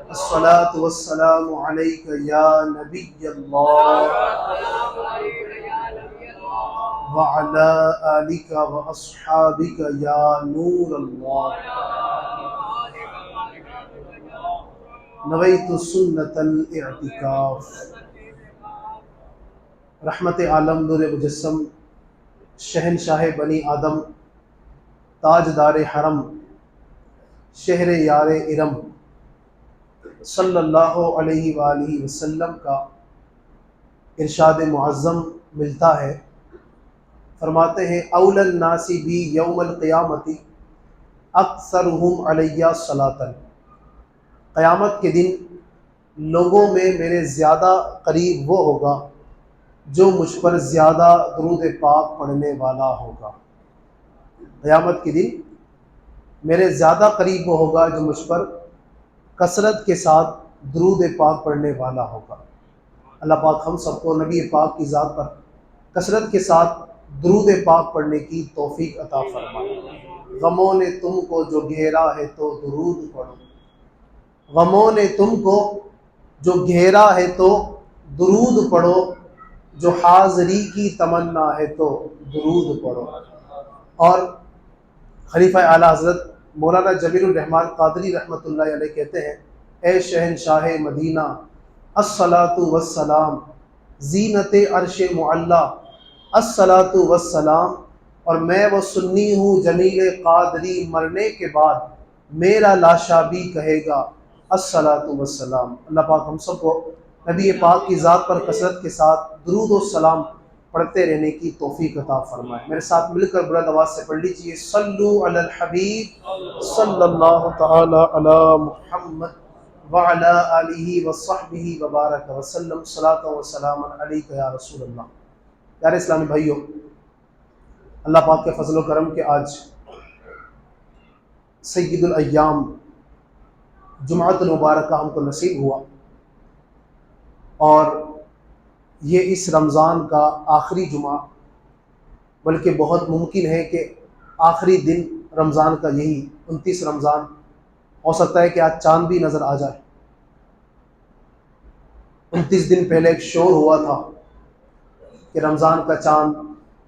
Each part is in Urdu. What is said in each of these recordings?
الصلاۃ والسلام علیک یا نبی اللہ وعلی آلک واصحابک یا نور اللہ نویت سنت الاعتکاف۔ رحمت عالم، نور مجسم، شہنشاہ بنی آدم، تاجدار حرم، شہر یار ارم، صلی اللہ علیہ وآلہ وسلم کا ارشاد معظم ملتا ہے، فرماتے ہیں اول الناس بی یوم القیامت اکثرہم علی صلاۃ۔ قیامت کے دن لوگوں میں میرے زیادہ قریب وہ ہوگا جو مجھ پر زیادہ درود پاک پڑھنے والا ہوگا۔ قیامت کے دن میرے زیادہ قریب وہ ہوگا جو مجھ پر کثرت کے ساتھ درود پاک پڑھنے والا ہوگا۔ اللہ پاک ہم سب کو نبی پاک کی ذات پر کثرت کے ساتھ درود پاک پڑھنے کی توفیق عطا فرمائے۔ غموں نے تم کو جو گھیرا ہے تو درود پڑھو، غموں نے تم کو جو گھیرا ہے تو درود پڑھو، جو حاضری کی تمنا ہے تو درود پڑھو۔ اور خلیفہ اعلیٰ حضرت مولانا جمیل الرحمن قادری رحمۃ اللہ علیہ کہتے ہیں، اے شہنشاہ مدینہ الصلاۃ والسلام، زینت عرش معلی الصلاۃ والسلام، اور میں وہ سنی ہوں جمیل قادری مرنے کے بعد میرا لاشا بھی کہے گا الصلاۃ والسلام۔ اللہ پاک ہم سب کو نبی پاک کی ذات پر کثرت کے ساتھ درود و سلام پڑھتے رہنے کی توفیق عطا فرمائے۔ میرے ساتھ مل کر بلند آواز سے پڑھ لیجیے، صلو علی الحبیب صلی اللہ تعالی علی محمد وعلی آلہ وصحبہ وبارک وسلم، صلاۃ و سلام علیک یا رسول اللہ۔ پیارے اسلامی بھائیوں، اللہ پاک کے فضل و کرم کے آج سید الایام جمعۃ المبارکہ ہم کو نصیب ہوا، اور یہ اس رمضان کا آخری جمعہ، بلکہ بہت ممکن ہے کہ آخری دن رمضان کا یہی 29 رمضان ہو سکتا ہے کہ آج چاند بھی نظر آ جائے۔ 29 دن پہلے ایک شور ہوا تھا کہ رمضان کا چاند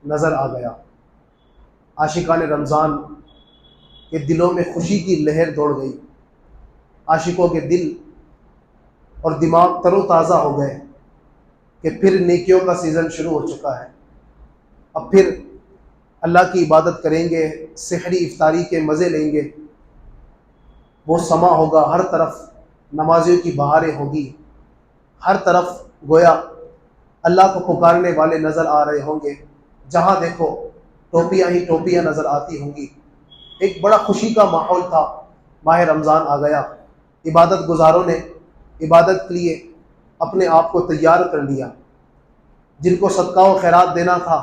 نظر آ گیا۔ عاشقان رمضان کے دلوں میں خوشی کی لہر دوڑ گئی، عاشقوں کے دل اور دماغ تر و تازہ ہو گئے کہ پھر نیکیوں کا سیزن شروع ہو چکا ہے۔ اب پھر اللہ کی عبادت کریں گے، سحری افطاری کے مزے لیں گے، وہ سما ہوگا، ہر طرف نمازیوں کی بہاریں ہوگی، ہر طرف گویا اللہ کو پکارنے والے نظر آ رہے ہوں گے، جہاں دیکھو ٹوپیاں ہی ٹوپیاں نظر آتی ہوں گی۔ ایک بڑا خوشی کا ماحول تھا۔ ماہ رمضان آ گیا، عبادت گزاروں نے عبادت کے لیے اپنے آپ کو تیار کر لیا، جن کو صدقہ و خیرات دینا تھا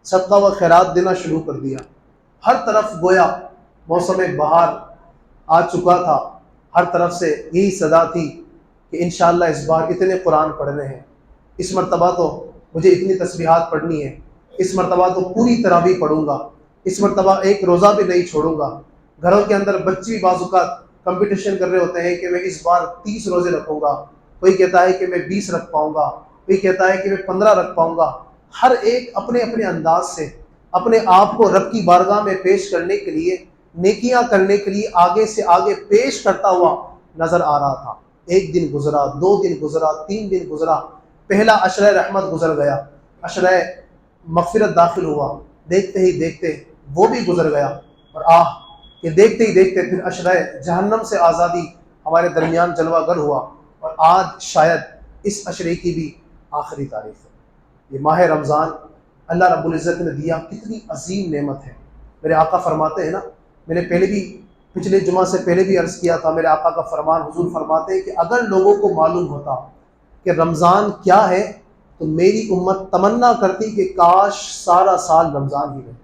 صدقہ و خیرات دینا شروع کر دیا۔ ہر طرف گویا موسم بہار آ چکا تھا، ہر طرف سے یہی صدا تھی کہ انشاءاللہ اس بار اتنے قرآن پڑھنے ہیں، اس مرتبہ تو مجھے اتنی تسبیحات پڑھنی ہے، اس مرتبہ تو پوری تراویح پڑھوں گا، اس مرتبہ ایک روزہ بھی نہیں چھوڑوں گا۔ گھروں کے اندر بچے بھی بعض اوقات کمپٹیشن کر رہے ہوتے ہیں کہ میں اس بار 30 روزے رکھوں گا، کوئی کہتا ہے کہ میں 20 رکھ پاؤں گا، کوئی کہتا ہے کہ میں 15 رکھ پاؤں گا۔ ہر ایک اپنے اپنے انداز سے اپنے آپ کو رب کی بارگاہ میں پیش کرنے کے لیے، نیکیاں کرنے کے لیے آگے سے آگے پیش کرتا ہوا نظر آ رہا تھا۔ ایک دن گزرا، 2 دن گزرا، 3 دن گزرا، پہلا عشرہ رحمت گزر گیا، عشرہ مغفرت داخل ہوا، دیکھتے ہی دیکھتے وہ بھی گزر گیا، اور کہ دیکھتے ہی دیکھتے پھر عشرہ جہنم سے آزادی ہمارے درمیان جلوہ گر ہوا، اور آج شاید اس عشرے کی بھی آخری تاریخ ہے۔ یہ ماہ رمضان اللہ رب العزت نے دیا کتنی عظیم نعمت ہے۔ میرے آقا فرماتے ہیں نا، میں نے پہلے بھی پچھلے جمعہ سے پہلے بھی عرض کیا تھا، میرے آقا کا فرمان، حضور فرماتے ہیں کہ اگر لوگوں کو معلوم ہوتا کہ رمضان کیا ہے تو میری امت تمنا کرتی کہ کاش سارا سال رمضان ہی رہے۔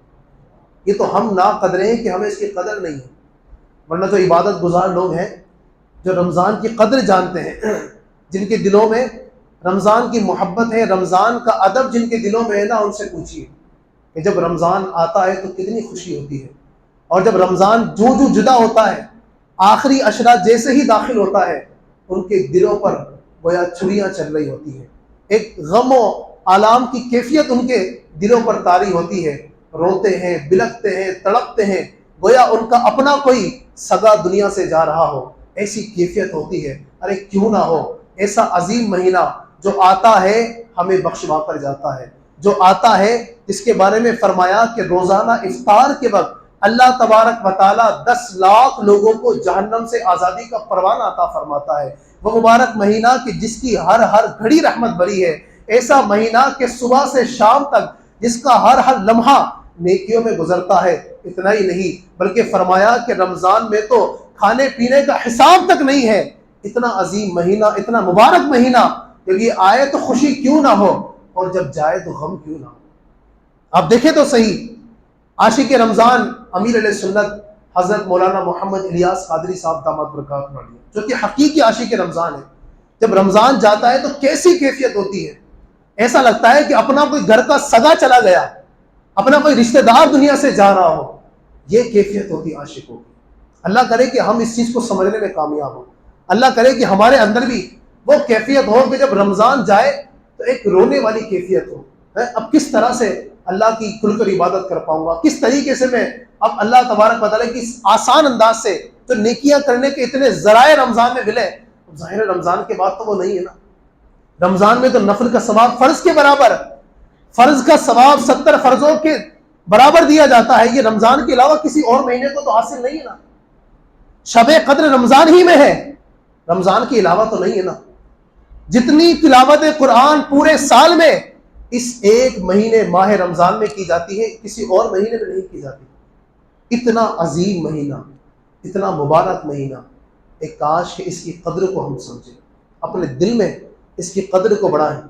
یہ تو ہم نا قدرے ہیں کہ ہمیں اس کی قدر نہیں ہے، ورنہ جو عبادت گزار لوگ ہیں، جو رمضان کی قدر جانتے ہیں، جن کے دلوں میں رمضان کی محبت ہے، رمضان کا ادب جن کے دلوں میں ہے نا، ان سے پوچھیے کہ جب رمضان آتا ہے تو کتنی خوشی ہوتی ہے، اور جب رمضان جو جدا ہوتا ہے، آخری عشرہ جیسے ہی داخل ہوتا ہے، ان کے دلوں پر گویا چھریاں چل رہی ہوتی ہیں، ایک غم و آلام کی کیفیت ان کے دلوں پر طاری ہوتی ہے، روتے ہیں، بلکتے ہیں، تڑپتے ہیں، گویا ان کا اپنا کوئی سگا دنیا سے جا رہا ہو، ایسی کیفیت ہوتی ہے۔ ارے کیوں نہ ہو ایسا عظیم مہینہ جو آتا ہے ہمیں بخشوا کر جاتا ہے، جو آتا ہے جس کے بارے میں فرمایا کہ روزانہ افطار کے وقت اللہ تبارک و تعالیٰ 10 لاکھ لوگوں کو جہنم سے آزادی کا پروانہ عطا فرماتا ہے۔ وہ مبارک مہینہ کہ جس کی ہر گھڑی رحمت بری ہے، ایسا مہینہ کہ صبح سے شام تک جس کا ہر لمحہ نیکیوں میں گزرتا ہے۔ اتنا ہی نہیں بلکہ فرمایا کہ رمضان میں تو کھانے پینے کا حساب تک نہیں ہے۔ اتنا عظیم مہینہ، اتنا مبارک مہینہ، جب یہ آئے تو خوشی کیوں نہ ہو اور جب جائے تو غم کیوں نہ ہو۔ آپ دیکھیں تو صحیح، عاشق رمضان امیر علیہ سنت حضرت مولانا محمد الیاس قادری صاحب دامت برکاتہ علیہ، جو کہ حقیقی عاشق رمضان ہے، جب رمضان جاتا ہے تو کیسی کیفیت ہوتی ہے، ایسا لگتا ہے کہ اپنا کوئی گھر کا سگا چلا گیا، اپنا کوئی رشتہ دار دنیا سے جا رہا ہو، یہ کیفیت ہوتی عاشقوں کی۔ اللہ کرے کہ ہم اس چیز کو سمجھنے میں کامیاب ہوں، اللہ کرے کہ ہمارے اندر بھی وہ کیفیت ہو کہ جب رمضان جائے تو ایک رونے والی کیفیت ہو، اب کس طرح سے اللہ کی کھل کر عبادت کر پاؤں گا، کس طریقے سے میں اب اللہ تبارک و تعالیٰ کی آسان انداز سے جو نیکیاں کرنے کے اتنے ذرائع رمضان میں ملے، ظاہر رمضان کے بعد تو وہ نہیں ہے نا۔ رمضان میں تو نفل کا ثواب فرض کے برابر، فرض کا ثواب 70 فرضوں کے برابر دیا جاتا ہے، یہ رمضان کے علاوہ کسی اور مہینے کو تو حاصل نہیں ہے نا۔ شب قدر رمضان ہی میں ہے، رمضان کے علاوہ تو نہیں ہے نا۔ جتنی تلاوت قرآن پورے سال میں اس ایک مہینے ماہ رمضان میں کی جاتی ہے، کسی اور مہینے میں نہیں کی جاتی۔ اتنا عظیم مہینہ، اتنا مبارک مہینہ، ایک کاش کہ اس کی قدر کو ہم سمجھیں، اپنے دل میں اس کی قدر کو بڑھائیں۔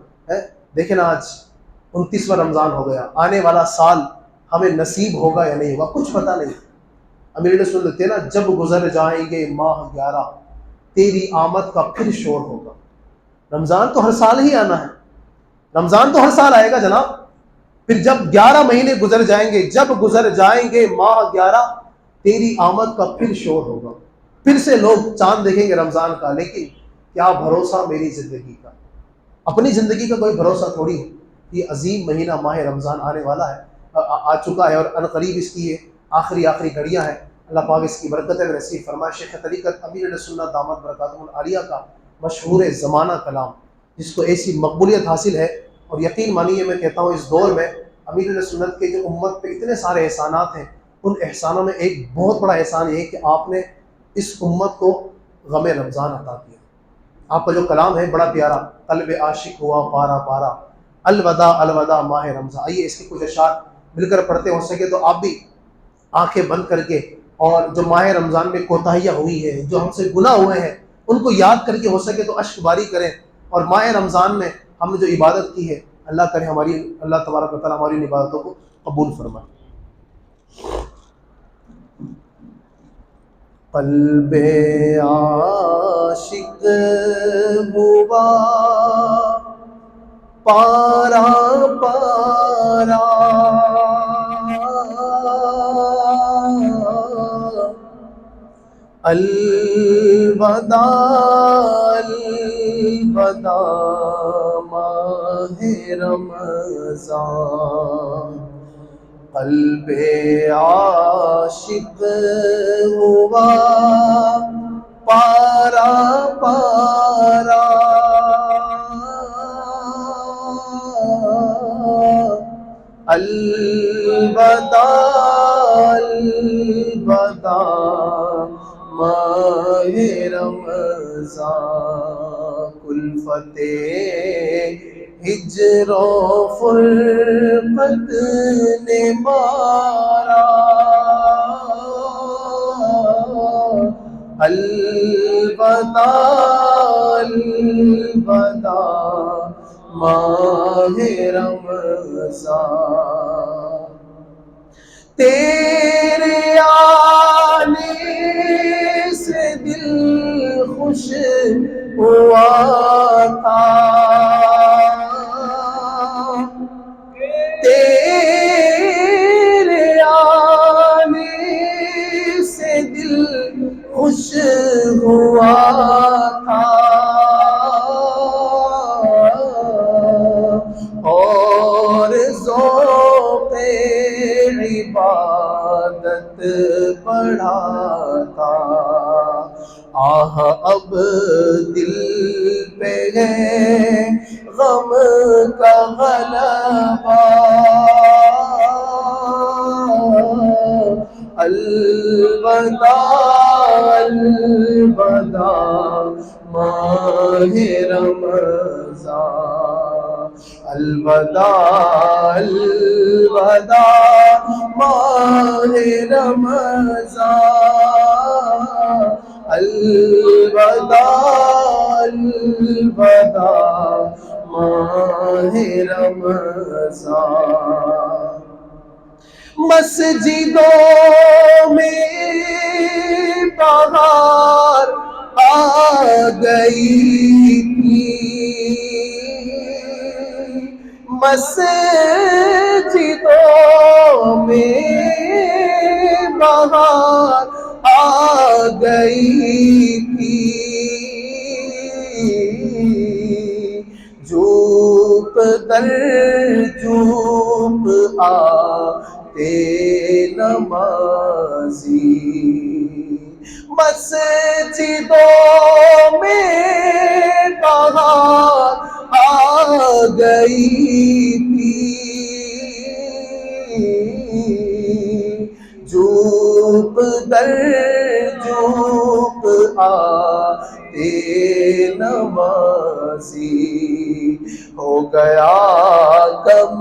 دیکھیں نا، آج 29واں رمضان ہو گیا، آنے والا سال ہمیں نصیب ہوگا یا نہیں ہوگا کچھ پتہ نہیں۔ امیر سن لیتے نا، جب گزر جائیں گے ماہ 11 تیری آمد کا پھر شور ہوگا۔ رمضان تو ہر سال ہی آنا ہے، رمضان تو ہر سال آئے گا جناب، پھر جب 11 مہینے گزر جائیں گے، جب گزر جائیں گے ماہ 11 تیری آمد کا پھر شور ہوگا، پھر سے لوگ چاند دیکھیں گے رمضان کا۔ لیکن کیا بھروسہ میری زندگی کا، اپنی زندگی کا کوئی بھروسہ تھوڑی ہے۔ یہ عظیم مہینہ ماہ رمضان آنے والا ہے، آ چکا ہے، اور عنقریب اس کی آخری گھڑیاں ہیں۔ اللہ پاک اس کی برکتیں نصیب فرمائے۔ شیخ طریقت امیر علیہ سنت دامت برکاتہ العالیہ کا مشہور زمانہ کلام، جس کو ایسی مقبولیت حاصل ہے، اور یقین مانیے میں کہتا ہوں اس دور میں امیر علیہ سنت کے جو امت پہ اتنے سارے احسانات ہیں، ان احسانوں میں ایک بہت بڑا احسان یہ ہے کہ آپ نے اس امت کو غم رمضان عطا کیا۔ آپ کا جو کلام ہے بڑا پیارا، قلب عاشق ہوا پارا پارا، الوداع الوداع ماہ رمضان۔ آئیے اس کے کچھ اشعار مل کر پڑھتے، ہو سکے تو آپ بھی آنکھیں بند کر کے، اور جو ماہ رمضان میں کوتاہیاں ہوئی ہیں، جو ہم سے گناہ ہوئے ہیں، ان کو یاد کر کے ہو سکے تو اشک باری کریں، اور ماہ رمضان میں ہم نے جو عبادت کی ہے اللہ کرے اللہ تبارک و تعالیٰ ہماری ان عبادتوں کو قبول فرمائے۔ قلب عاشق ہوا پارا پارا، الوداع الوداع ماہ رمضان، قلب عاشق ہوا پارا پارا، الوداع الوداع ماہ رمضان، کلفت ہجر و فرقت نے مارا، الوداع الوداع ماہ رمضان، تیرے آنے سے دل خوش ہوا تھا، تیرے آنے سے دل خوش ہوا تھا، کہاں اب دل پہ ہے غم کا غلبہ، الوداع الوداع ماہ رمضان، الوداع الوداع ماہ رمضان، الوداع الوداع ماہ رمضان۔ مسجدوں میں بہار آ گئی تھی، مسجدوں میں بہار آ گئی تھی، جھوپ در جھوپ آتے نمازی، مسجدوں میں بہار آ گئی تھی، جھوپ در جھوپ آتے نمازی، ہو گیا کم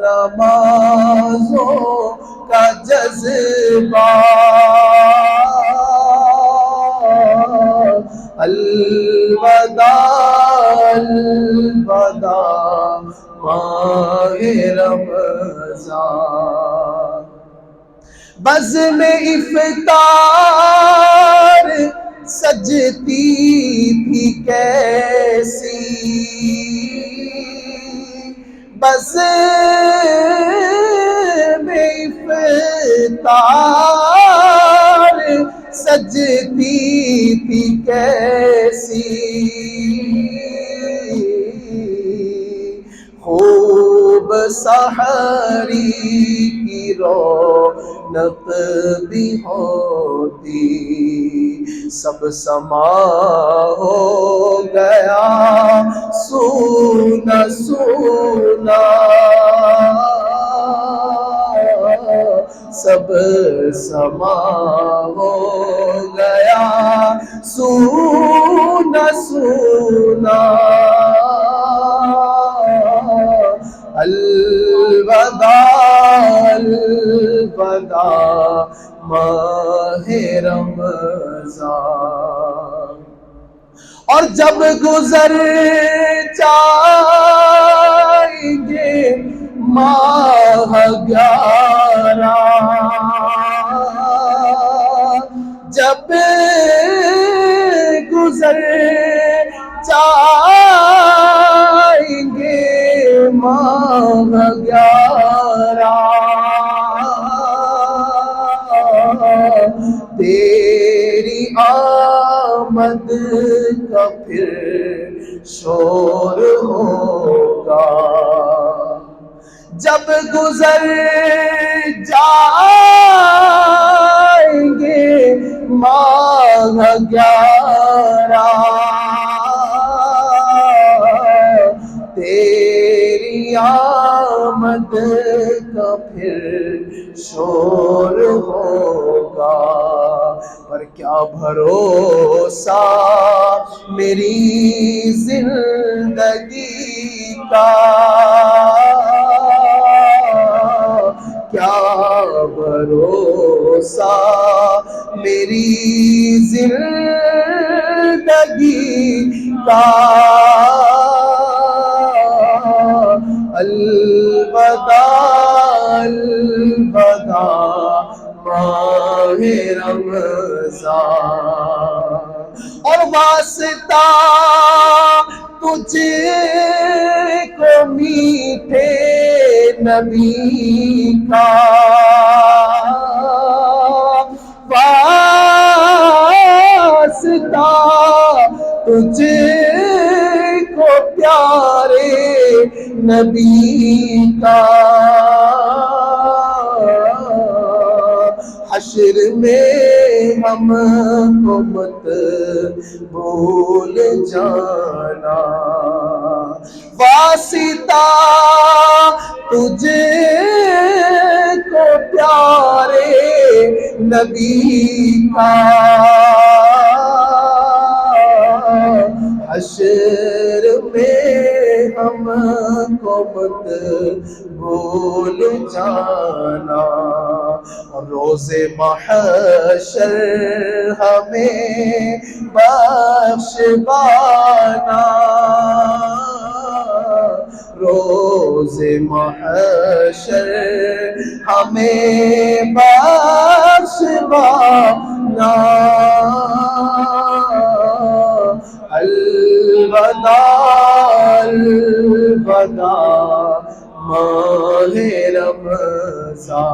نمازوں کا جذبہ، الوداع الوداع ماہ رمضان۔ بزم افطار سجتی تھی کیسی، بزم افطار سجتی تھی کیسی، خوب سحری کی رونق بھی ہوتی، سب سما ہو گیا سونا سونا، سب سما ہو گیا سونا سونا، الوداع الوداع ماہ رمضان۔ اور جب گزر جائیں گے ماہ 11، جب گزر جائیں گے ماہ 11، تیری آمد کا پھر شور ہوگا، جب گزر جائیں گے ماہ 11، تیری آمد کا پھر شور ہوگا، پر کیا بھروسہ میری زندگی کا، کیا بھروسہ میری زندگی کا، الوداع الوداع ماہ رمضان۔ اور واسطہ تجھ کو میٹھے نبی کا، واسطہ تجھ کو پیارے نبی کا، حشر میں ہم کو مت بھول جانا، واسطہ تجھے کو پیارے نبی کا، حشر میں ہم کو مت بھول جانا، روز محشر ہمیں بخشوانا، روز محشر ہمیں بخشوانا، الوداع الوداع ماہ رمضان،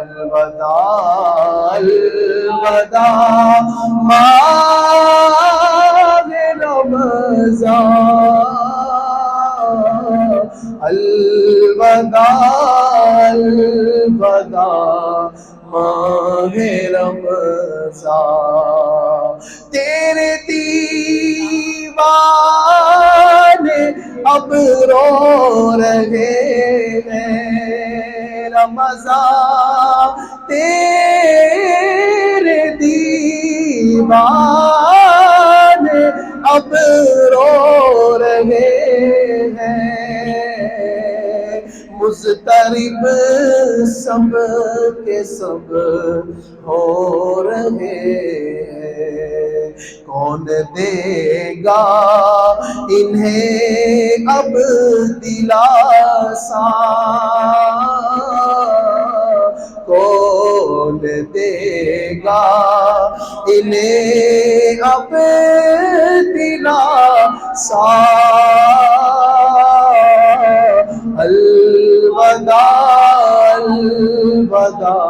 الوداع الوداع ماہ رمضان، الوداع الوداع ماہ رمضان، تیرے دیوانے اب رو رہے ہیں رمضان، تیرے دیوانے اب رو رہے ہیں، مضطرب سب کے سب ہو رہے ہیں، کون دے گا انہیں اب دلاسا، کون دے گا انہیں اب دلاسا، الوداع الوداع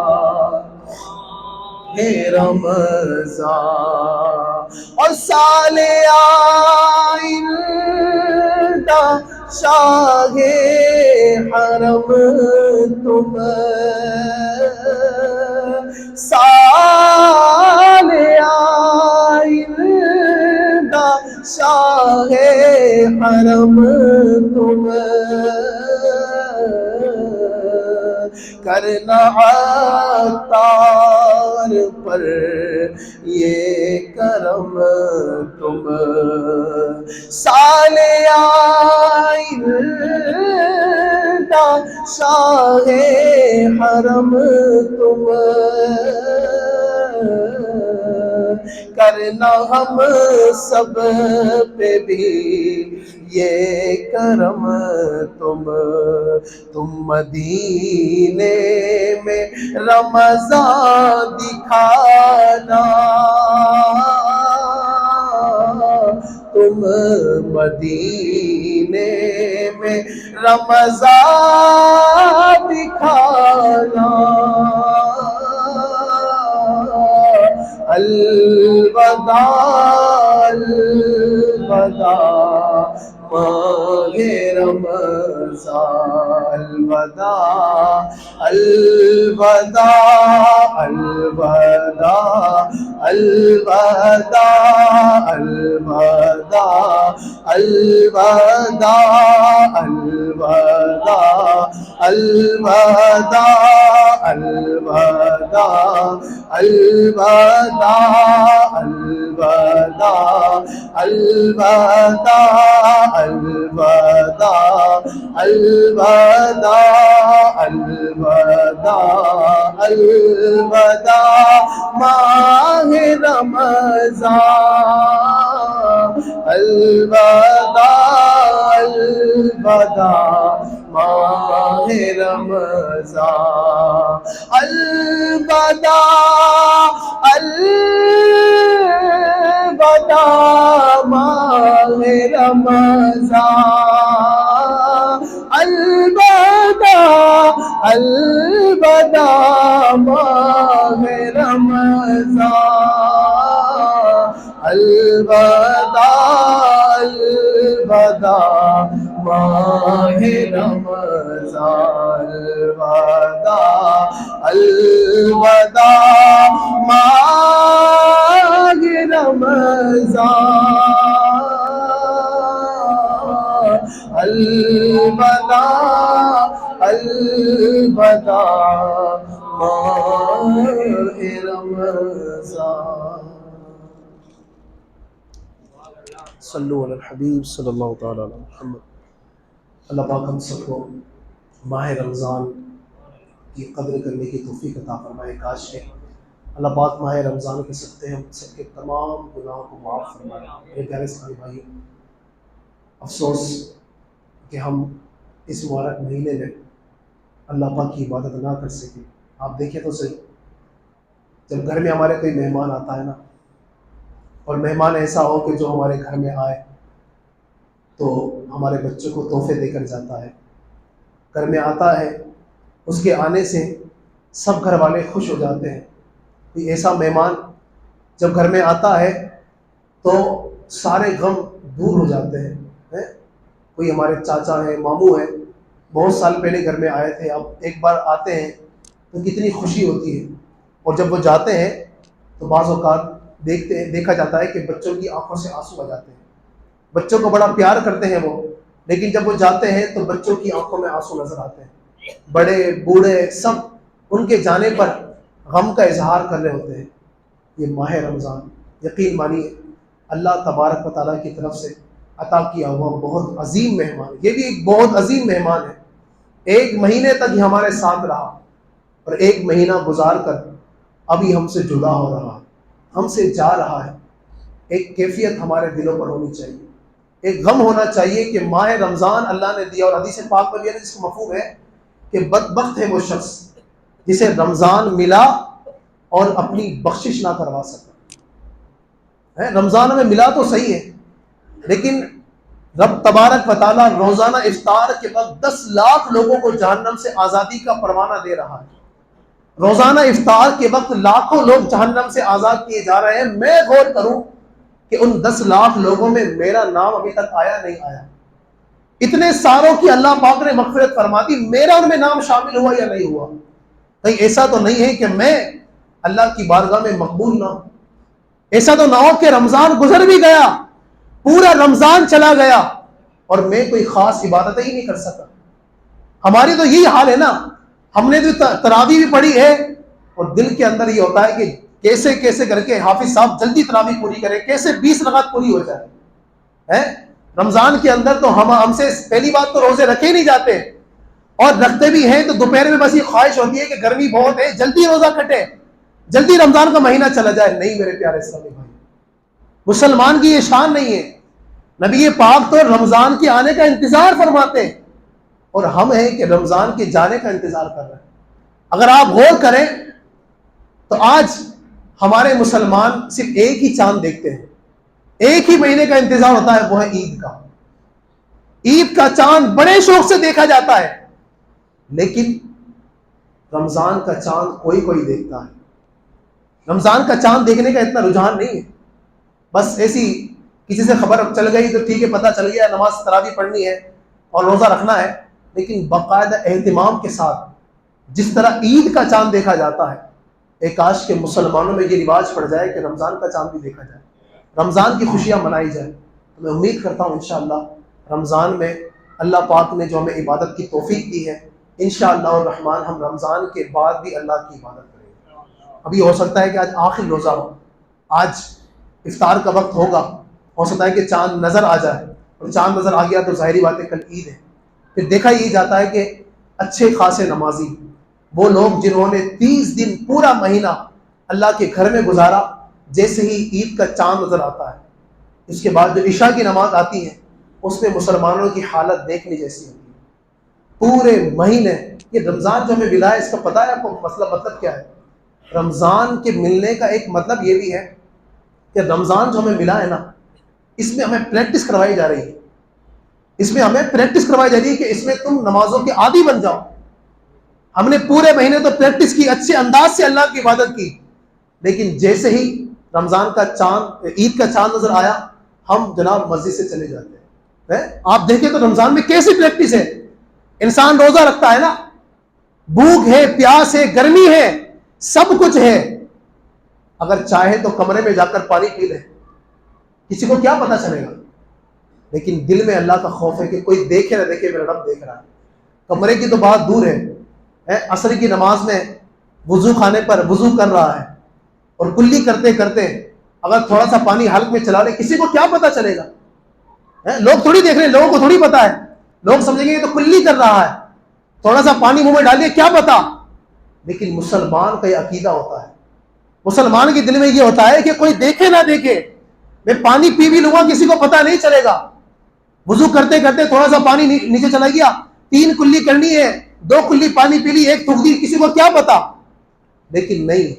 ہے رمضان، اور سال آئندہ شاہ حرم تم، سال آئندہ شاہ حرم تم، کرنا عطار پر یہ کرم تم، سال آئندہ شاہ حرم تم، کرنا ہم سب پہ بھی یہ کرم تم مدینے میں رمضان دکھانا، تم مدینے میں رمضان دکھانا، الوداع الوداع ماہ رمضان، الوداع الوداع الوداع الوداع الوداع الوداع الوداع الوداع الوداع الوداع الوداع الوداع الوداع الوداع الوداع الوداع ماہ رمضان، الوداع الوداع ماہ رمضان، الوداع الوداع ماہ رمضان، الوداع الوداع ماہ رمضان، الوداع الوداع ماہ ماہ رمضان الوداع الوداع ماہ رمضان الوداع الوداع ماہ رمضان. صلو علی الحبیب صلی اللہ تعالی علی محمد. اللہ پاک ہم سب کو ماہ رمضان کی قدر کرنے کی توفیق عطا فرمائے. کاش ہے اللہ پاک ماہ رمضان کے صدقے ہم سب کے تمام گناہوں کو معاف فرمائے. میرے پیارے اسلامی بھائیو، افسوس کہ ہم اس مبارک مہینے میں اللہ پاک کی عبادت نہ کر سکے. آپ دیکھیں تو صحیح، جب گھر میں ہمارے کوئی مہمان آتا ہے نا، اور مہمان ایسا ہو کہ جو ہمارے گھر میں آئے تو ہمارے بچوں کو تحفے دے کر جاتا ہے، گھر میں آتا ہے، اس کے آنے سے سب گھر والے خوش ہو جاتے ہیں. کوئی ایسا مہمان جب گھر میں آتا ہے تو سارے غم دور ہو جاتے ہیں. کوئی ہمارے چاچا ہیں، ماموں ہیں، بہت سال پہلے گھر میں آئے تھے، اب ایک بار آتے ہیں تو کتنی خوشی ہوتی ہے. اور جب وہ جاتے ہیں تو بعض اوقات دیکھا جاتا ہے کہ بچوں کی آنکھوں سے آنسو آ جاتے ہیں. بچوں کو بڑا پیار کرتے ہیں وہ، لیکن جب وہ جاتے ہیں تو بچوں کی آنکھوں میں آنسو نظر آتے ہیں. بڑے بوڑھے سب ان کے جانے پر غم کا اظہار کر رہے ہوتے ہیں. یہ ماہ رمضان یقین مانیے اللہ تبارک و تعالیٰ کی طرف سے عطا کیا ہوا بہت عظیم مہمان. یہ بھی ایک بہت عظیم مہمان ہے. ایک مہینے تک یہ ہمارے ساتھ رہا اور ایک مہینہ گزار کر ابھی ہم سے جدا ہو رہا ہے، ہم سے جا رہا ہے. ایک کیفیت ہمارے دلوں پر ہونی چاہیے، ایک غم ہونا چاہیے کہ ماہ رمضان اللہ نے دیا. اور حدیث پاک میں بھی جس کا مفہوم ہے کہ بدبخت ہے وہ شخص جسے رمضان ملا اور اپنی بخشش نہ کروا سکا. رمضان میں ملا تو صحیح ہے، لیکن رب تبارک و تعالیٰ روزانہ افطار کے وقت 10 لاکھ لوگوں کو جہنم سے آزادی کا پروانہ دے رہا ہے. روزانہ افطار کے وقت لاکھوں لوگ جہنم سے آزاد کیے جا رہے ہیں. میں غور کروں کہ ان 10 لاکھ لوگوں میں میرا نام ابھی تک آیا نہیں آیا. اتنے ساروں کی اللہ پاک نے مغفرت فرما دی، میرا ان میں نام شامل ہوا یا نہیں ہوا؟ کہیں ایسا تو نہیں ہے کہ میں اللہ کی بارگاہ میں مقبول نہ ہوں؟ ایسا تو نہ ہو کہ رمضان گزر بھی گیا، پورا رمضان چلا گیا اور میں کوئی خاص عبادت ہی نہیں کر سکا. ہماری تو یہی حال ہے نا. ہم نے جو تراویح بھی پڑھی ہے اور دل کے اندر یہ ہوتا ہے کہ کیسے کیسے کر کے حافظ صاحب جلدی تراویح پوری کریں، کیسے 20 رکعت پوری ہو جائے. رمضان کے اندر تو ہم سے پہلی بات تو روزے رکھے ہی نہیں جاتے، اور رکھتے بھی ہیں تو دوپہر میں بس یہ خواہش ہوتی ہے کہ گرمی بہت ہے، جلدی روزہ کٹے، جلدی رمضان کا مہینہ چلا جائے. نہیں میرے پیارے اسلامی بھائی، مسلمان کی یہ شان نہیں ہے. نبی پاک تو رمضان کے آنے کا انتظار فرماتے ہیں اور ہم ہیں کہ رمضان کے جانے کا انتظار کر رہے ہیں. اگر آپ غور کریں تو آج ہمارے مسلمان صرف ایک ہی چاند دیکھتے ہیں، ایک ہی مہینے کا انتظار ہوتا ہے، وہ ہے عید کا. عید کا چاند بڑے شوق سے دیکھا جاتا ہے، لیکن رمضان کا چاند کوئی دیکھتا ہے. رمضان کا چاند دیکھنے کا اتنا رجحان نہیں ہے. بس ایسی کسی سے خبر چل گئی تو ٹھیک ہے، پتہ چل گیا نماز تراویح پڑھنی ہے اور روزہ رکھنا ہے. لیکن باقاعدہ اہتمام کے ساتھ جس طرح عید کا چاند دیکھا جاتا ہے، ایک کاش کے مسلمانوں میں یہ رواج پڑ جائے کہ رمضان کا چاند بھی دیکھا جائے، رمضان کی خوشیاں منائی جائے. تو میں امید کرتا ہوں انشاءاللہ رمضان میں اللہ پاک نے جو ہمیں عبادت کی توفیق دی ہے، انشاءاللہ الرحمن ہم رمضان کے بعد بھی اللہ کی عبادت کریں گے. ابھی ہو سکتا ہے کہ آج آخری روزہ ہو، آج افطار کا وقت ہوگا، ہو سکتا ہے کہ چاند نظر آ جائے، اور چاند نظر آ گیا تو ظاہری بات ہے کل عید ہے. پھر دیکھا یہ جاتا ہے کہ اچھے خاصے نمازی وہ لوگ جنہوں نے 30 دن پورا مہینہ اللہ کے گھر میں گزارا، جیسے ہی عید کا چاند نظر آتا ہے اس کے بعد جو عشاء کی نماز آتی ہے اس میں مسلمانوں کی حالت دیکھنے جیسی ہوتی ہے. پورے مہینے یہ رمضان جو ہمیں ملا ہے، اس کا پتہ ہے آپ کو مطلب کیا ہے؟ رمضان کے ملنے کا ایک مطلب یہ بھی ہے کہ رمضان جو ہمیں ملا ہے نا، اس میں ہمیں پریکٹس کروائی جا رہی ہے. اس میں ہمیں پریکٹس کروائی جا رہی ہے کہ اس میں تم نمازوں کے عادی بن جاؤ. ہم نے پورے مہینے تو پریکٹس کی، اچھے انداز سے اللہ کی عبادت کی، لیکن جیسے ہی رمضان کا چاند، عید کا چاند نظر آیا، ہم جناب مسجد سے چلے جاتے ہیں. آپ دیکھیں تو رمضان میں کیسی پریکٹس ہے. انسان روزہ رکھتا ہے نا, بھوک ہے, پیاس ہے, گرمی ہے, سب کچھ ہے, اگر چاہے تو کمرے میں جا کر پانی پی لے, کسی کو کیا پتا چلے گا, لیکن دل میں اللہ کا خوف ہے کہ کوئی دیکھے نہ دیکھے, میرا رب دیکھ رہا ہے. کمرے کی تو بات دور ہے, عصر کی نماز میں وضو خانے پر وضو کر رہا ہے, اور کلی کرتے کرتے اگر تھوڑا سا پانی حلق میں چلا لے, کسی کو کیا پتا چلے گا, لوگ تھوڑی دیکھ رہے ہیں, لوگوں کو تھوڑی پتا ہے, لوگ سمجھیں گے یہ تو کلی کر رہا ہے, تھوڑا سا پانی منہ میں ڈالیے کیا پتا. لیکن مسلمان کا یہ عقیدہ ہوتا ہے, مسلمان کے دل میں یہ ہوتا ہے کہ کوئی دیکھے نہ دیکھے, میں پانی پی بھی لوں گا, کسی کو پتا نہیں چلے گا. وضو کرتے کرتے تھوڑا سا پانی نیچے چلا گیا, 3 کلی کرنی ہے, 2 کلی پانی پی لی, 1 تھوک دی, کسی کو کیا پتا. لیکن نہیں,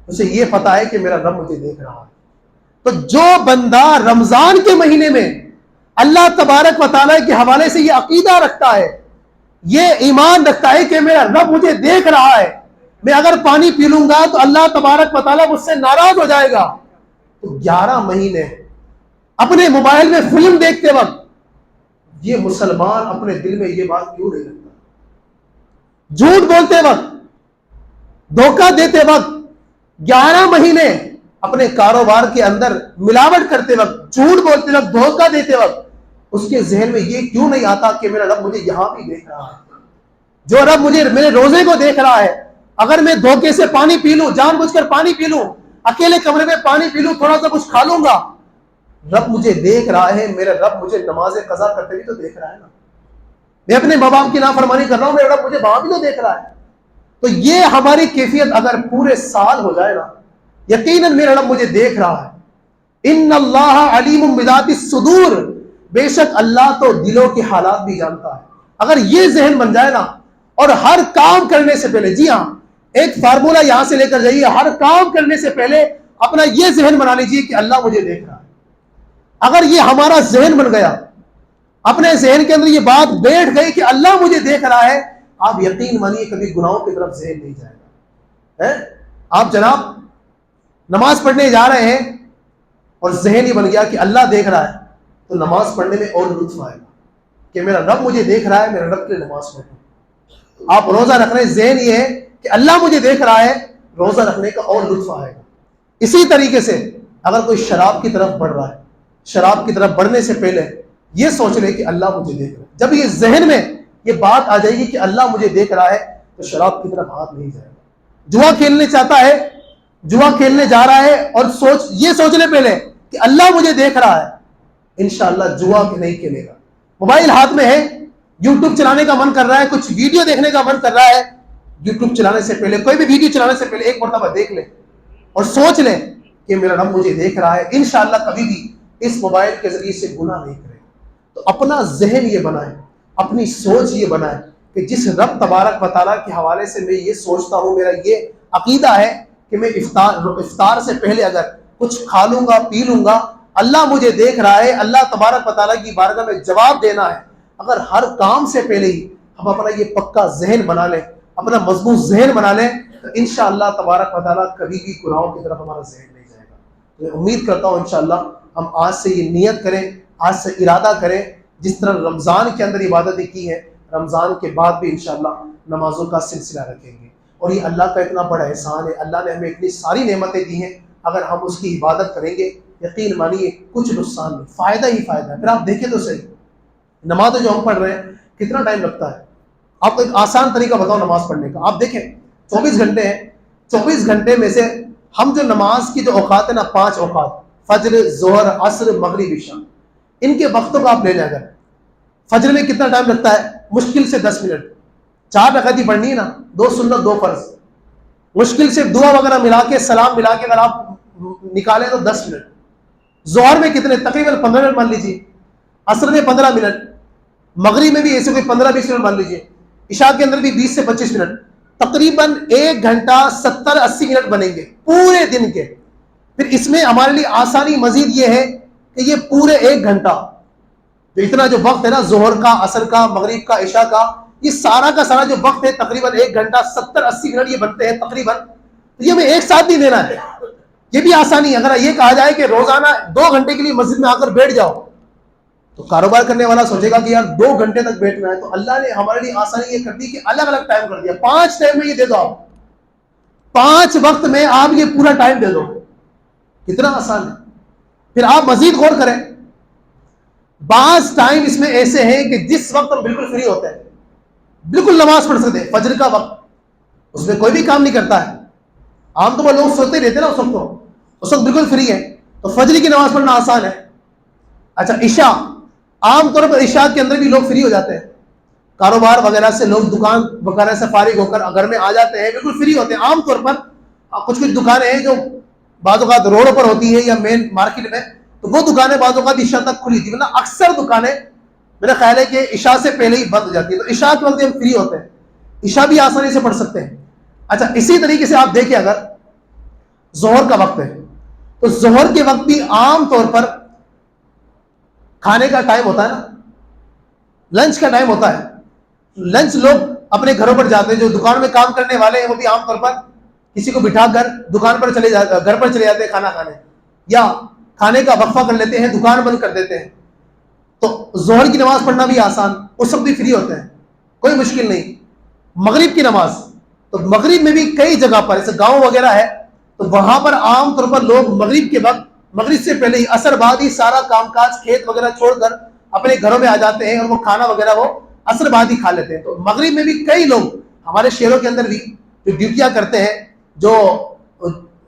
اسے یہ پتا ہے کہ میرا رب مجھے دیکھ رہا ہے. تو جو بندہ رمضان کے مہینے میں اللہ تبارک و تعالیٰ کے حوالے سے یہ عقیدہ رکھتا ہے, یہ ایمان رکھتا ہے کہ میرا رب مجھے دیکھ رہا ہے, میں اگر پانی پی لوں گا تو اللہ تبارک و تعالیٰ مجھ سے ناراض ہو جائے گا, تو 11 مہینے اپنے موبائل میں فلم دیکھتے وقت یہ مسلمان اپنے دل میں یہ بات کیوں نہیں رکھتا, جھوٹ بولتے وقت, دھوکہ دیتے وقت, 11 مہینے اپنے کاروبار کے اندر ملاوٹ کرتے وقت, جھوٹ بولتے وقت, دھوکہ دیتے وقت, اس کے ذہن میں یہ کیوں نہیں آتا کہ میرا رب مجھے یہاں بھی دیکھ رہا ہے, جو رب مجھے میرے روزے کو دیکھ رہا ہے, اگر میں دھوکے سے پانی پی لوں, جان بوجھ کر پانی پی لوں, اکیلے کمرے میں پانی پی لوں, تھوڑا سا کچھ کھا لوں گا, رب مجھے دیکھ رہا ہے, میرا رب مجھے نماز قضا کرتے بھی تو دیکھ رہا ہے نا, میں اپنے ماں باپ کی نافرمانی کر رہا ہوں, میرا رب مجھے وہاں بھی تو دیکھ رہا ہے. تو یہ ہماری کیفیت اگر پورے سال ہو جائے نا, یقیناً میرا رب مجھے دیکھ رہا ہے. ان اللہ علیم بذات الصدور, بے شک اللہ تو دلوں کے حالات بھی جانتا ہے. اگر یہ ذہن بن جائے نا, اور ہر کام کرنے سے پہلے, جی ہاں ایک فارمولہ یہاں سے لے کر جائیے, ہر کام کرنے سے پہلے اپنا یہ ذہن بنا لیجیے کہ اللہ مجھے دیکھ رہا ہے. اگر یہ ہمارا ذہن بن گیا, اپنے ذہن کے اندر یہ بات بیٹھ گئی کہ اللہ مجھے دیکھ رہا ہے, آپ یقین مانیے کبھی گناہوں کی طرف ذہن نہیں جائے گا. آپ جناب نماز پڑھنے جا رہے ہیں اور ذہن ہی بن گیا کہ اللہ دیکھ رہا ہے, تو نماز پڑھنے میں اور لطف آئے گا کہ میرا رب مجھے دیکھ رہا ہے, میرا رب کے لیے نماز پڑھوں. آپ روزہ رکھ رہے ہیں, ذہن یہ ہے کہ اللہ مجھے دیکھ رہا ہے, روزہ رکھنے کا اور لطف آئے گا. اسی طریقے سے اگر کوئی شراب کی طرف بڑھ رہا ہے, شراب کی طرف بڑھنے سے پہلے یہ سوچ لے کہ اللہ مجھے دیکھ رہا ہے. جب یہ ذہن میں یہ بات آ جائے گی کہ اللہ مجھے دیکھ رہا ہے, تو شراب کی طرف ہاتھ نہیں جائے گا. جوا کھیلنے چاہتا ہے, جوا کھیلنے جا رہا ہے, اور یہ سوچ لے پہلے کہ اللہ مجھے دیکھ رہا ہے, انشاءاللہ جوا نہیں کھیلے گا. موبائل ہاتھ میں ہے, یوٹیوب چلانے کا من کر رہا ہے, کچھ ویڈیو دیکھنے کا من کر رہا ہے, یوٹیوب چلانے سے پہلے, کوئی بھی ویڈیو چلانے سے پہلے ایک مرتبہ دیکھ لے اور سوچ لے کہ میرا رب مجھے دیکھ رہا ہے, انشاءاللہ کبھی بھی اس موبائل کے ذریعے سے گناہ نہیں کرے. تو اپنا ذہن یہ بنائے, اپنی سوچ یہ بنائے کہ جس رب تبارک و تعالیٰ کے حوالے سے میں یہ سوچتا ہوں, میرا یہ عقیدہ ہے کہ میں افطار سے پہلے اگر کچھ کھا لوں گا, پی لوں گا, اللہ مجھے دیکھ رہا ہے, اللہ تبارک و تعالیٰ کی بارگاہ میں جواب دینا ہے. اگر ہر کام سے پہلے ہی ہم اپنا یہ پکا ذہن بنا لیں, اپنا مضبوط ذہن بنا لیں, تو انشاءاللہ تبارک و تعالیٰ کبھی بھی گناہوں کی طرف ہمارا ذہن نہیں جائے گا. تو میں امید کرتا ہوں انشاءاللہ ہم آج سے یہ نیت کریں, آج سے ارادہ کریں, جس طرح رمضان کے اندر عبادتیں کی ہیں, رمضان کے بعد بھی انشاءاللہ نمازوں کا سلسلہ رکھیں گے. اور یہ اللہ کا اتنا بڑا احسان ہے, اللہ نے ہمیں اتنی ساری نعمتیں دی ہیں, اگر ہم اس کی عبادت کریں گے یقین مانیے کچھ نقصان نہیں, فائدہ ہی فائدہ ہے. پھر آپ دیکھیں تو صحیح, نماز جو ہم پڑھ رہے ہیں کتنا ٹائم لگتا ہے. آپ کو ایک آسان طریقہ بتاؤ نماز پڑھنے کا. آپ دیکھیں 24 گھنٹے ہیں, 24 گھنٹے میں سے ہم جو نماز کی جو اوقات ہے نا, 5 اوقات, فجر, ظہر, عصر, مغرب, عشاء, ان کے وقتوں کو آپ لے جا کر, فجر میں کتنا ٹائم لگتا ہے, مشکل سے 10 منٹ, 4 رکعت ہی پڑھنی ہے نا, 2 سنت 2 فرض, مشکل سے دعا وغیرہ ملا کے, سلام ملا کے اگر آپ نکالیں تو 10 منٹ. ظہر میں کتنے, تقریباً 15 منٹ مان لیجیے, عصر میں 15 منٹ, مغرب میں بھی ایسے کوئی 15-20 منٹ مان لیجیے, عشاء کے اندر بھی 20 سے 25 منٹ, تقریباً 1 گھنٹہ 70-80 منٹ بنیں گے پورے دن کے. پھر اس میں ہمارے لیے آسانی مزید یہ ہے کہ یہ پورے 1 گھنٹہ جو اتنا جو وقت ہے نا, ظہر کا, عصر کا, مغرب کا, عشاء کا, یہ سارا کا سارا جو وقت ہے تقریباً 1 گھنٹہ 70-80 منٹ یہ بنتے ہیں تقریباً. یہ ہمیں ایک ساتھ نہیں دینا ہے, یہ بھی آسانی. اگر یہ کہا جائے کہ روزانہ 2 گھنٹے کے لیے مسجد میں آ کر بیٹھ جاؤ, تو کاروبار کرنے والا سوچے گا کہ یار 2 گھنٹے تک بیٹھنا ہے، تو اللہ نے ہمارے لیے آسانی یہ کر دی کہ الگ الگ ٹائم کر دیا، 5 ٹائم میں یہ دے دو، آپ 5 وقت میں آپ یہ پورا ٹائم دے دو، کتنا آسان ہے۔ پھر آپ مزید غور کریں، بعض ٹائم اس میں ایسے ہیں کہ جس وقت ہم بالکل فری ہوتے ہیں، بالکل نماز پڑھ سکتے ہیں، فجر کا وقت، اس میں کوئی بھی کام نہیں کرتا ہے، عام طور پر لوگ سوتے رہتے ہیں نا، اس وقت بالکل فری ہے، تو فجر کی نماز پڑھنا آسان ہے۔ اچھا عشاء، عام طور پر عشاء کے اندر بھی لوگ فری ہو جاتے ہیں، کاروبار وغیرہ سے لوگ دکان وغیرہ سے فارغ ہو کر گھر میں آ جاتے ہیں، بالکل فری ہوتے ہیں۔ عام طور پر کچھ دکانیں ہیں جو بعض اوقات روڈ پر ہوتی ہے یا مین مارکیٹ میں، تو وہ دکانیں بعض اوقات عشاء تک کھلی تھی، ورنہ اکثر دکانیں میرا خیال ہے کہ عشاء سے پہلے ہی بند ہو جاتی ہے، تو عشاء کے وقت ہم فری ہوتے ہیں، عشاء بھی آسانی سے پڑھ سکتے ہیں۔ اچھا اسی طریقے سے آپ دیکھیں، اگر ظہر کا وقت ہے تو ظہر کے وقت بھی عام طور پر کھانے کا ٹائم ہوتا ہے نا، لنچ کا ٹائم ہوتا ہے، لنچ لوگ اپنے گھروں پر جاتے ہیں، جو دکان میں کام کرنے والے ہیں وہ بھی عام طور پر کسی کو بٹھا کر دکان پر گھر پر چلے جاتے ہیں کھانا کھانے، یا کھانے کا وقفہ کر لیتے ہیں، دکان بند کر دیتے ہیں۔ تو ظہر کی نماز پڑھنا بھی آسان، اس وقت بھی فری ہوتے ہیں، کوئی مشکل نہیں۔ مغرب کی نماز، تو مغرب میں بھی کئی جگہ پر جیسے گاؤں وغیرہ ہے تو وہاں پر عام طور پر لوگ مغرب کے وقت، مغرب سے پہلے ہی، عصر بعد ہی سارا کام کاج کھیت وغیرہ چھوڑ کر اپنے گھروں میں آ جاتے ہیں، اور وہ کھانا وغیرہ وہ عصر بعد ہی کھا لیتے ہیں۔ تو مغرب میں بھی کئی لوگ ہمارے شہروں کے اندر بھی جو ڈیوٹیاں کرتے ہیں، جو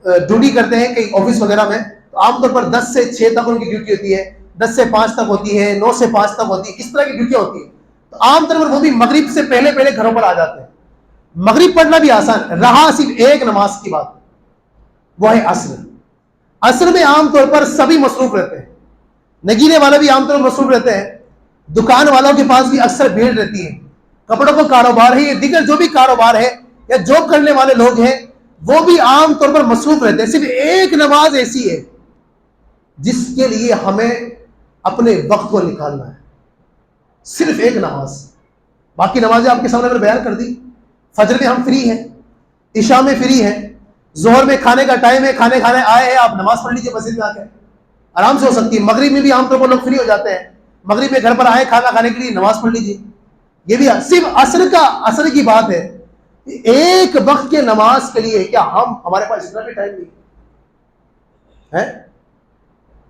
ڈیوٹی کرتے ہیں کئی آفس وغیرہ میں، تو عام طور پر 10 سے 6 تک ان کی ڈیوٹی ہوتی ہے، 10 سے 5 تک ہوتی ہے، 9 سے 5 تک ہوتی ہے، اس طرح کی ڈیوٹیاں ہوتی ہیں۔ تو عام طور پر وہ بھی مغرب سے پہلے پہلے گھروں پر آ جاتے ہیں۔ مغرب پڑھنا بھی آسان رہا، صرف ایک نماز کی بات، وہ ہے عصر۔ عصر میں عام طور پر سبھی مصروف رہتے ہیں، نگینے والے بھی عام طور پر مصروف رہتے ہیں، دکان والوں کے پاس بھی اکثر بھیڑ رہتی ہے، کپڑوں کا کاروبار ہے یا دیگر جو بھی کاروبار ہے یا جاب کرنے والے لوگ ہیں وہ بھی عام طور پر مصروف رہتے ہیں۔ صرف ایک نماز ایسی ہے جس کے لیے ہمیں اپنے وقت کو نکالنا ہے، صرف ایک نماز، باقی نمازیں آپ کے سامنے میں بیان کر دی۔ فجر میں ہم فری ہیں، عشاء میں فری ہیں، ظہر میں کھانے کا ٹائم ہے، کھانے آئے ہیں، آپ نماز پڑھ لیجیے مسجد میں آ کے، آرام سے ہو سکتی ہے۔ مغرب میں بھی عام طور پر لوگ فری ہو جاتے ہیں، مغرب میں گھر پر آئے کھانا کھانے کے لیے، نماز پڑھ لیجیے۔ یہ بھی صرف عصر کی بات ہے، ایک وقت کے نماز کے لیے کیا ہمارے پاس اتنا بھی ٹائم نہیں ہے؟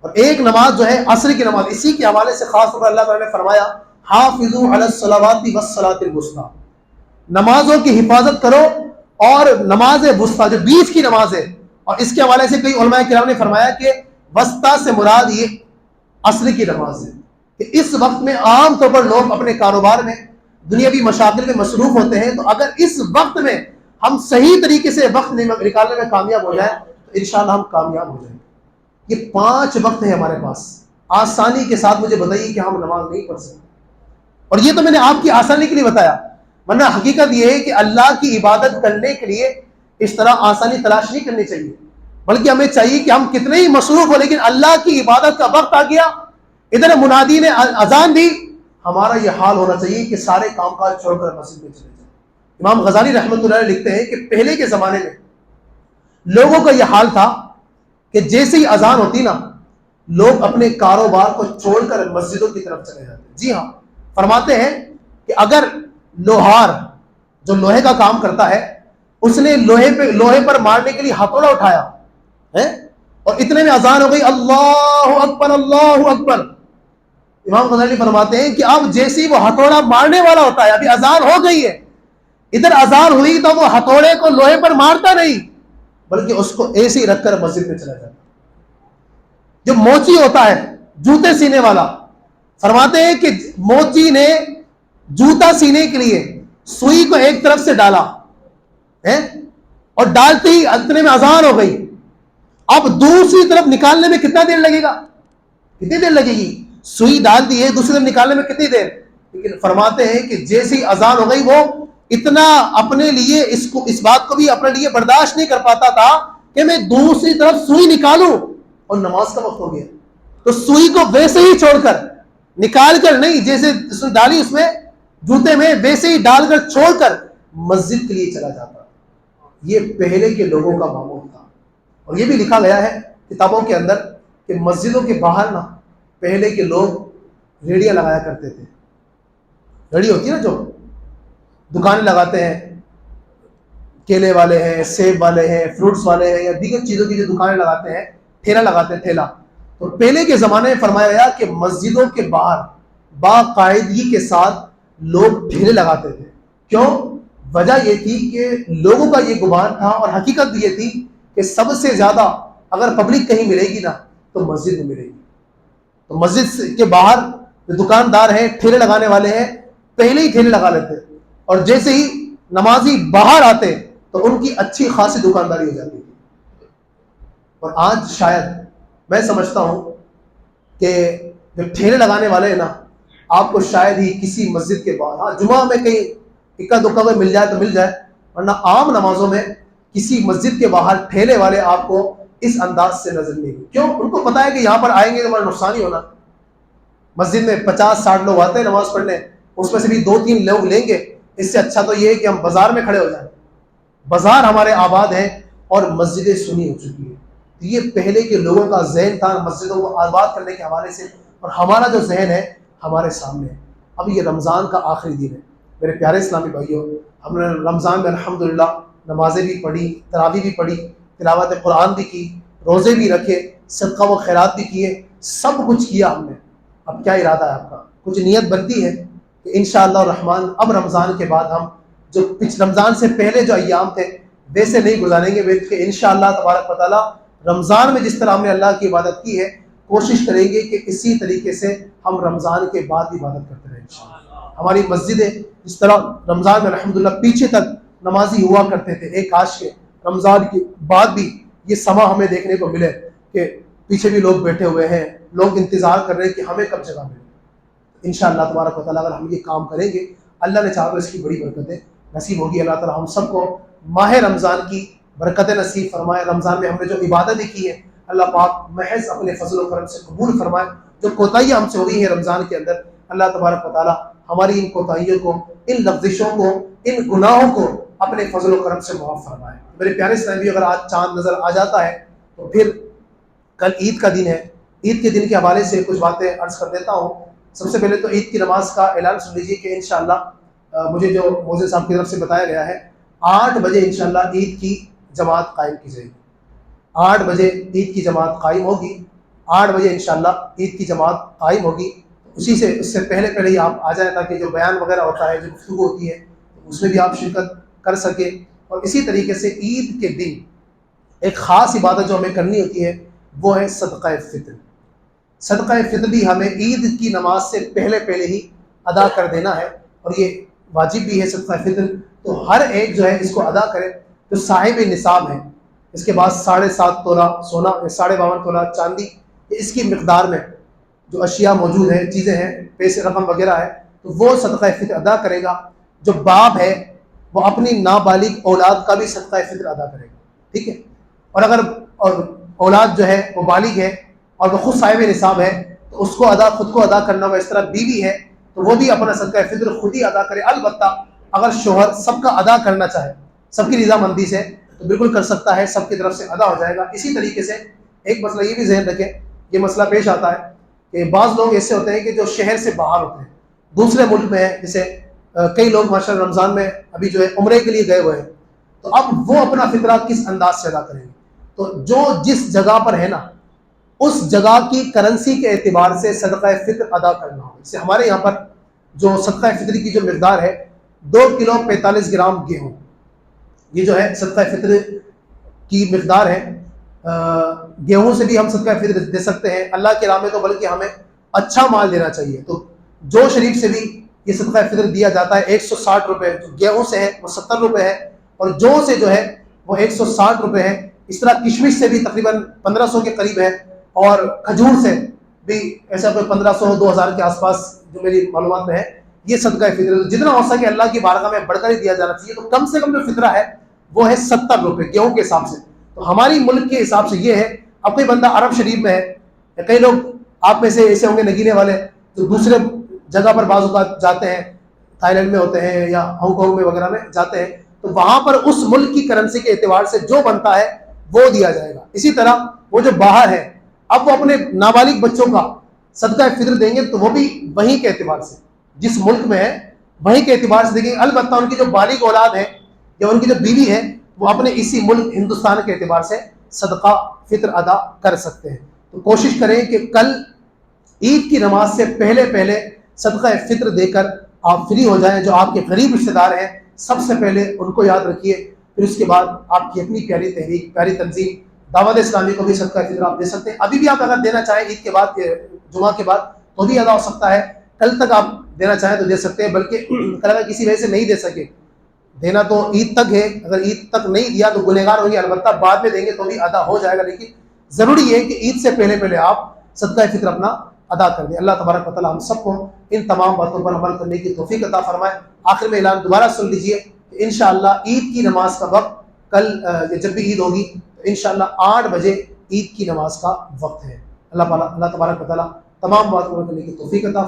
اور ایک نماز جو ہے عصر کی نماز، اسی کے حوالے سے خاص طور پر اللہ تعالیٰ نے فرمایا حافظوا علی الصلوات والصلاۃ الوسطیٰ، نمازوں کی حفاظت کرو، اور نماز وسطیٰ جو بیچ کی نماز ہے، اور اس کے حوالے سے کئی علماء کرام نے فرمایا کہ وسطیٰ سے مراد یہ عصر کی نماز ہے، کہ اس وقت میں عام طور پر لوگ اپنے کاروبار میں دنیاوی مشاغل میں مصروف ہوتے ہیں، تو اگر اس وقت میں ہم صحیح طریقے سے وقت نکالنے میں کامیاب ہو جائیں تو انشاءاللہ ہم کامیاب ہو جائیں گے۔ یہ 5 وقت ہیں ہمارے پاس، آسانی کے ساتھ مجھے بتائیے کہ ہم نماز نہیں پڑھ سکتے، اور یہ تو میں نے آپ کی آسانی کے لیے بتایا، ورنہ حقیقت یہ ہے کہ اللہ کی عبادت کرنے کے لیے اس طرح آسانی تلاش نہیں کرنی چاہیے، بلکہ ہمیں چاہیے کہ ہم کتنے ہی مصروف ہو لیکن اللہ کی عبادت کا وقت آ گیا، ادھر منادی نے اذان دی، ہمارا یہ حال ہونا چاہیے کہ سارے کام کاج چھوڑ کر مسجد میں چلے جائیں۔ امام غزالی رحمۃ اللہ علیہ لکھتے ہیں کہ پہلے کے زمانے میں لوگوں کا یہ حال تھا کہ جیسے ہی اذان ہوتی نا، لوگ اپنے کاروبار کو چھوڑ کر مسجدوں کی طرف چلے جاتے۔ جی ہاں، فرماتے ہیں کہ اگر لوہار جو لوہے کا کام کرتا ہے، اس نے لوہے پر مارنے کے لیے ہتھوڑا اٹھایا ہے اور اتنے میں اذان ہو گئی، اللہ اکبر اللہ اکبر، امام غزالی فرماتے ہیں کہ اب جیسے ہی وہ ہتھوڑا مارنے والا ہوتا ہے، ابھی اذان ہو گئی ہے، ادھر اذان ہوئی تو وہ ہتھوڑے کو لوہے پر مارتا نہیں بلکہ اس کو ایسے ہی رکھ کر مسجد میں چلا جاتا۔ جو موچی ہوتا ہے جوتے سینے والا، فرماتے ہیں کہ موچی نے جوتا سینے کے لیے سوئی کو ایک طرف سے ڈالا ہے اور ڈالتے ہی اتنے میں اذان ہو گئی، اب دوسری طرف نکالنے میں کتنا دیر لگے گا؟ کتنی دیر لگے گی؟ سوئی ڈال دی ہے، دوسری طرف نکالنے میں کتنی دیر؟ لیکن فرماتے ہیں کہ جیسی اذان ہو گئی وہ اتنا اپنے لیے اس بات کو بھی اپنے لیے برداشت نہیں کر پاتا تھا کہ میں دوسری طرف سوئی نکالوں، اور نماز کا وقت ہو گیا تو سوئی کو ویسے ہی چھوڑ کر، نکال کر نہیں، جیسے اس نے ڈالی اس میں جوتے میں، ویسے ہی ڈال کر چھوڑ کر مسجد کے لیے چلا جاتا۔ یہ پہلے کے لوگوں کا معمول تھا، اور یہ بھی لکھا گیا ہے کتابوں کے اندر کہ مسجدوں کے باہر نا پہلے کے لوگ ریڑیاں لگایا کرتے تھے. ریڑی ہوتی ہے نا جو دکانیں لگاتے ہیں, کیلے والے ہیں, سیب والے ہیں, فروٹس والے ہیں, یا دیگر چیزوں کی جو دکانیں لگاتے ہیں, ٹھیلا لگاتے ہیں ٹھیلا. تو پہلے کے زمانے میں فرمایا گیا کہ مسجدوں کے باہر باقاعدگی کے ساتھ لوگ ٹھیلے لگاتے تھے. کیوں؟ وجہ یہ تھی کہ لوگوں کا یہ گمان تھا, اور حقیقت یہ تھی کہ سب سے زیادہ اگر پبلک کہیں ملے گی نا تو مسجد میں ملے گی. تو مسجد کے باہر جو دکاندار ہیں, ٹھیلے لگانے والے ہیں, پہلے ہی ٹھیلے لگا لیتے, اور جیسے ہی نمازی باہر آتے تو ان کی اچھی خاصی دکانداری ہو جاتی تھی. اور آج شاید میں سمجھتا ہوں کہ جو ٹھیلے لگانے والے ہیں نا, آپ کو شاید ہی کسی مسجد کے باہر, ہاں جمعہ میں کہیں اکا دکا میں مل جائے تو مل جائے, ورنہ عام نمازوں میں کسی مسجد کے باہر ٹھیلے والے آپ کو اس انداز سے نظر نہیں. کیوں؟ ان کو پتا ہے کہ یہاں پر آئیں گے تو ہمارا نقصان ہی ہونا. مسجد میں 50-60 لوگ آتے ہیں نماز پڑھنے, اس میں سے بھی 2-3 لوگ لیں گے. اس سے اچھا تو یہ ہے کہ ہم بازار میں کھڑے ہو جائیں. بازار ہمارے آباد ہیں اور مسجدیں سنی ہو چکی ہیں. یہ پہلے کے لوگوں کا ذہن تھا مسجدوں کو آباد کرنے کے حوالے سے, اور ہمارا جو ذہن ہے ہمارے سامنے ہے. اب یہ رمضان کا آخری دن ہے میرے پیارے اسلامی بھائیوں. ہم نے رمضان میں الحمدللہ نمازیں بھی پڑھی, تراویح بھی پڑھی, تلاوت قرآن بھی کی, روزے بھی رکھے, صدقہ و خیرات بھی کیے, سب کچھ کیا ہم نے. اب کیا ارادہ ہے آپ کا؟ کچھ نیت بنتی ہے کہ انشاءاللہ الرحمن اب رمضان کے بعد ہم جو رمضان سے پہلے جو ایام تھے ویسے نہیں گزاریں گے, بلکہ انشاءاللہ تبارک و تعالی رمضان میں جس طرح ہم نے اللہ کی عبادت کی ہے کوشش کریں گے کہ اسی طریقے سے ہم رمضان کے بعد عبادت کرتے رہیں انشاءاللہ. ہماری مسجدیں جس طرح رمضان میں الحمدللہ پیچھے تک نمازی ہوا کرتے تھے, ایک کاش کے رمضان کے بعد بھی یہ سما ہمیں دیکھنے کو ملے کہ پیچھے بھی لوگ بیٹھے ہوئے ہیں, لوگ انتظار کر رہے ہیں کہ ہمیں کب جگہ ملے. انشاءاللہ تبارک و تعالیٰ اگر ہم یہ کام کریں گے, اللہ نے چاہا تو اس کی بڑی برکتیں نصیب ہوگی. اللہ تعالیٰ ہم سب کو ماہ رمضان کی برکتیں نصیب فرمائے. رمضان میں ہم نے جو عبادتیں کی ہیں اللہ پاک محض اپنے فضل و کرم سے قبول فرمائے. جو کوتاہیاں ہم سے ہوئی ہیں رمضان کے اندر, اللہ تبارک و تعالیٰ ہماری ان کوتاہیوں کو, ان لغزشوں کو, ان گناہوں کو اپنے فضل و کرم سے معاف فرمائے. میرے پیارے اسلامی, اگر آج چاند نظر آ جاتا ہے تو پھر کل عید کا دن ہے. عید کے دن کے حوالے سے کچھ باتیں عرض کر دیتا ہوں. سب سے پہلے تو عید کی نماز کا اعلان سن لیجیے کہ انشاءاللہ مجھے جو موزے صاحب کی طرف سے بتایا گیا ہے 8 بجے انشاءاللہ عید کی جماعت قائم کی جائے گی. 8 بجے عید کی جماعت قائم ہوگی. 8 بجے انشاءاللہ عید کی جماعت قائم ہوگی. اس سے پہلے ہی آپ آ جائیں تاکہ جو بیان وغیرہ ہوتا ہے, جو گفتگو ہوتی ہے, اس میں بھی آپ شرکت کر سکیں. اور اسی طریقے سے عید کے دن ایک خاص عبادت جو ہمیں کرنی ہوتی ہے وہ ہے صدقہ فطر. صدقہ فطر بھی ہمیں عید کی نماز سے پہلے ہی ادا کر دینا ہے, اور یہ واجب بھی ہے صدقہ فطر. تو ہر ایک جو ہے اس کو ادا کرے. جو صاحب نصاب ہے, اس کے بعد 7.5 تولہ سونا, 52 تولہ چاندی, اس کی مقدار میں جو اشیاء موجود ہیں, چیزیں ہیں, پیسے رقم وغیرہ ہے, تو وہ صدقہ فطر ادا کرے گا. جو باپ ہے وہ اپنی نابالغ اولاد کا بھی صدقہ فطر ادا کرے گا. ٹھیک ہے. اور اگر اولاد جو ہے وہ بالغ ہے اور وہ خود صاحب نصاب ہے تو اس کو خود کو ادا کرنا ہوگا. اس طرح بیوی ہے تو وہ بھی اپنا صدقہ فطر خود ہی ادا کرے. البتہ اگر شوہر سب کا ادا کرنا چاہے, سب کی رضامندی سے, تو بالکل کر سکتا ہے, سب کی طرف سے ادا ہو جائے گا. اسی طریقے سے ایک مسئلہ یہ بھی ذہن رکھیں, یہ مسئلہ پیش آتا ہے کہ بعض لوگ ایسے ہوتے ہیں کہ جو شہر سے باہر ہوتے ہیں, دوسرے ملک میں ہیں, جیسے کئی لوگ ماشاءاللہ رمضان میں ابھی جو ہے عمرے کے لیے گئے ہوئے ہیں, تو اب وہ اپنا فطرہ کس انداز سے ادا کریں گے؟ تو جو جس جگہ پر ہے نا اس جگہ کی کرنسی کے اعتبار سے صدقہ فطر ادا کرنا ہوگا. جیسے ہمارے یہاں پر جو صدقہ فطر کی جو مقدار ہے 2 کلو 45 گرام گیہوں, یہ جو ہے صدقہ فطر کی مقدار ہے. گیہوں سے بھی ہم صدقہ فطر دے سکتے ہیں اللہ کے راہ میں, تو بلکہ ہمیں اچھا مال دینا چاہیے. تو جو شریف سے بھی یہ صدقہ فطر دیا جاتا ہے 160 روپے, جو گیہوں سے ہے وہ 70 روپے ہے, اور جو سے جو ہے وہ 160 روپے ہے. اس طرح کشمش سے بھی تقریباً 1500 کے قریب ہے, اور کھجور سے بھی ایسا کوئی 1500-2000 کے آس پاس جو میری معلومات میں ہے. یہ صدقہ فطر جتنا ہو سکے اللہ کی بارگاہ میں بڑھ کر ہی دیا جانا چاہیے. تو کم سے کم جو فطرہ ہے وہ ہے 70 روپے گیہوں کے حساب سے. تو ہماری ملک کے حساب سے یہ ہے. اب کوئی بندہ عرب شریف میں ہے, یا کئی لوگ آپ میں سے ایسے ہوں گے نگینے والے جو دوسرے جگہ پر بعض اوقات جاتے ہیں, تھائی لینڈ میں ہوتے ہیں یا ہانگ کانگ میں وغیرہ میں جاتے ہیں, تو وہاں پر اس ملک کی کرنسی کے اعتبار سے جو بنتا ہے وہ دیا جائے گا. اسی طرح وہ جو باہر ہے اب وہ اپنے نابالغ بچوں کا صدقہ فطر دیں گے تو وہ بھی وہیں کے اعتبار سے، جس ملک میں ہے وہیں کے اعتبار سے دیں گے. البتہ ان کی جو بالغ اولاد ہے یا ان کی جو بیوی ہے وہ اپنے اسی ملک ہندوستان کے اعتبار سے صدقہ فطر ادا کر سکتے ہیں. تو کوشش کریں کہ کل عید کی نماز سے پہلے پہلے صدقہ فطر دے کر آپ فری ہو جائیں. جو آپ کے قریب رشتے دار ہیں سب سے پہلے ان کو یاد رکھیے، پھر اس کے بعد آپ کی اپنی پیاری تحریک، پیاری تنظیم دعوت اسلامی کو بھی صدقہ فطر آپ دے سکتے ہیں. ابھی بھی آپ اگر دینا چاہیں عید کے بعد، جمعہ کے بعد، تو بھی ادا ہو سکتا ہے. کل تک آپ دینا چاہیں تو دے سکتے ہیں، بلکہ کل اگر کسی وجہ سے نہیں دے سکے، دینا تو عید تک ہے، اگر عید تک نہیں دیا تو گنہگار ہوں گے. البتہ بعد میں دیں گے تو بھی ادا ہو جائے گا، لیکن ضروری ہے کہ عید سے پہلے پہلے آپ صدقہ فطر اپنا ادا کر دیں. اللہ تبارک و تعالی ہم سب کو ان تمام باتوں پر عمل کرنے کی توفیق عطا فرمائے. آخر میں اعلان دوبارہ سن لیجیے کہ انشاءاللہ عید کی نماز کا وقت کل جب بھی عید ہوگی تو انشاءاللہ 8 بجے عید کی نماز کا وقت ہے. اللہ تبارک و تعالی تمام باتوں پر عمل کرنے کی توفیق عطا